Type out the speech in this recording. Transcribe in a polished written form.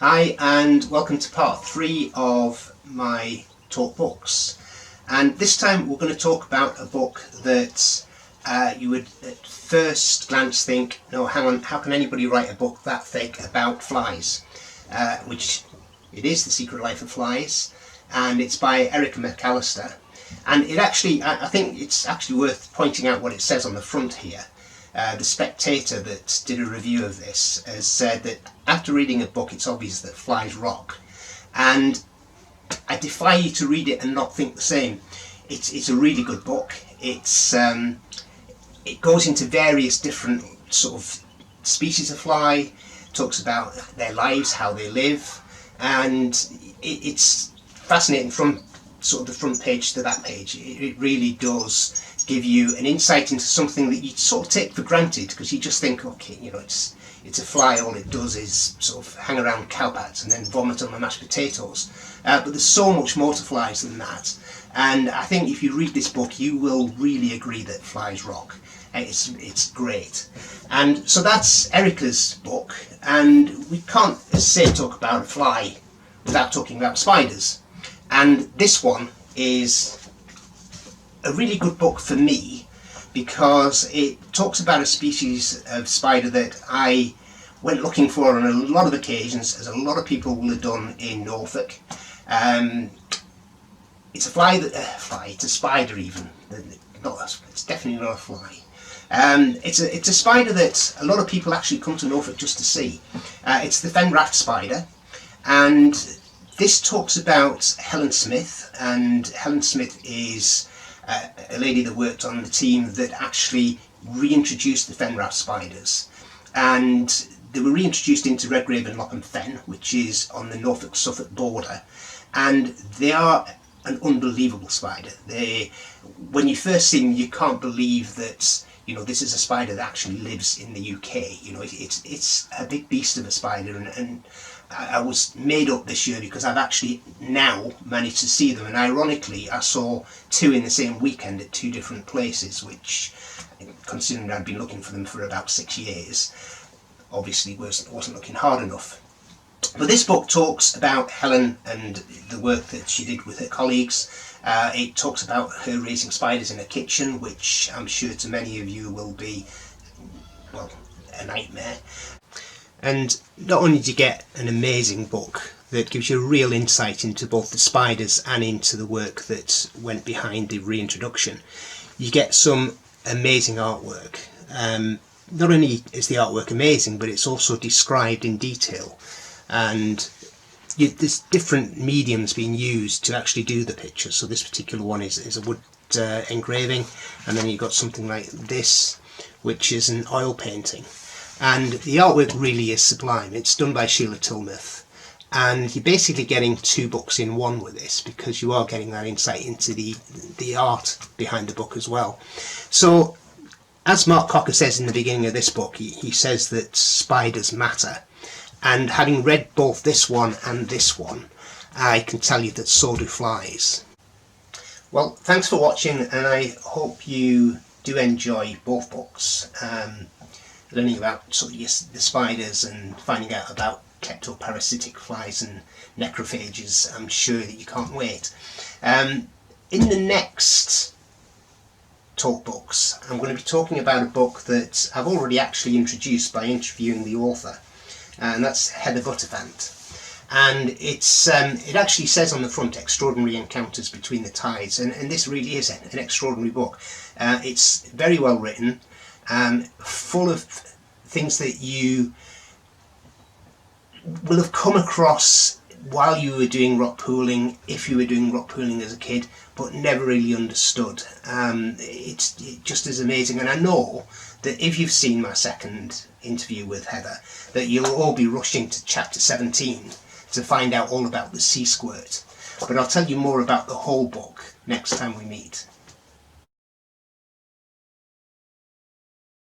Hi and welcome to part 3 of my talk books, and this time we're going to talk about a book that you would at first glance think, no, hang on, how can anybody write a book that thick about flies? Which it is, The Secret Life of Flies, and it's by McAlister. And it actually, I think it's actually worth pointing out what it says on the front here. The Spectator that did a review of this has said that after reading a book it's obvious that flies rock, and I defy you to read it and not think the same. It's a really good book. It goes into various different sort of species of fly, talks about their lives, how they live, and it's fascinating from sort of the front page to that page. It really does give you an insight into something that you sort of take for granted, because you just think, okay, you know, it's a fly, all it does is sort of hang around cowpads and then vomit on the mashed potatoes. But there's so much more to flies than that, and I think if you read this book you will really agree that flies rock. It's great. And so that's Erica's book, and we can't, as I say, talk about a fly without talking about spiders. And this one is a really good book for me because it talks about a species of spider that I went looking for on a lot of occasions, as a lot of people will have done in Norfolk. It's a fly that it's a spider even. It's definitely not a fly. It's a spider that a lot of people actually come to Norfolk just to see. It's the Raft spider, and this talks about Helen Smith, and Helen Smith is a lady that worked on the team that actually reintroduced the Raft spiders, and they were reintroduced into Redgrove and Lopham fen, which is on the Norfolk-Suffolk border, and they are an unbelievable spider. When you first see them, you can't believe that, you know, this is a spider that actually lives in the UK. You know, it's a big beast of a spider, and I was made up this year because I've actually now managed to see them, and ironically I saw 2 in the same weekend at 2 different places, which, considering I'd been looking for them for about 6 years, obviously wasn't looking hard enough. But this book talks about Helen and the work that she did with her colleagues. It talks about her raising spiders in her kitchen, which I'm sure to many of you will be, well, a nightmare. And not only do you get an amazing book that gives you a real insight into both the spiders and into the work that went behind the reintroduction, you get some amazing artwork. Not only is the artwork amazing, but it's also described in detail, and there's different mediums being used to actually do the pictures. So this particular one is a wood engraving, and then you've got something like this, which is an oil painting. And the artwork really is sublime. It's done by Sheila Tilmouth, and you're basically getting 2 books in one with this, because you are getting that insight into the art behind the book as well. So, as Mark Cocker says in the beginning of this book, he says that spiders matter, and having read both this one and this one, I can tell you that so do flies. Well, thanks for watching, and I hope you do enjoy both books. Learning about sort of the spiders and finding out about kleptoparasitic flies and necrophages, I'm sure that you can't wait. In the next talk books, I'm going to be talking about a book that I've already actually introduced by interviewing the author, and that's Heather Butterfant. And it actually says on the front, Extraordinary Encounters Between the Tides, and this really is an extraordinary book. It's very well written, full of things that you will have come across while you were doing rock pooling, if you were doing rock pooling as a kid, but never really understood. It just is amazing, and I know that if you've seen my second interview with Heather, that you'll all be rushing to chapter 17 to find out all about the sea squirt. But I'll tell you more about the whole book next time we meet.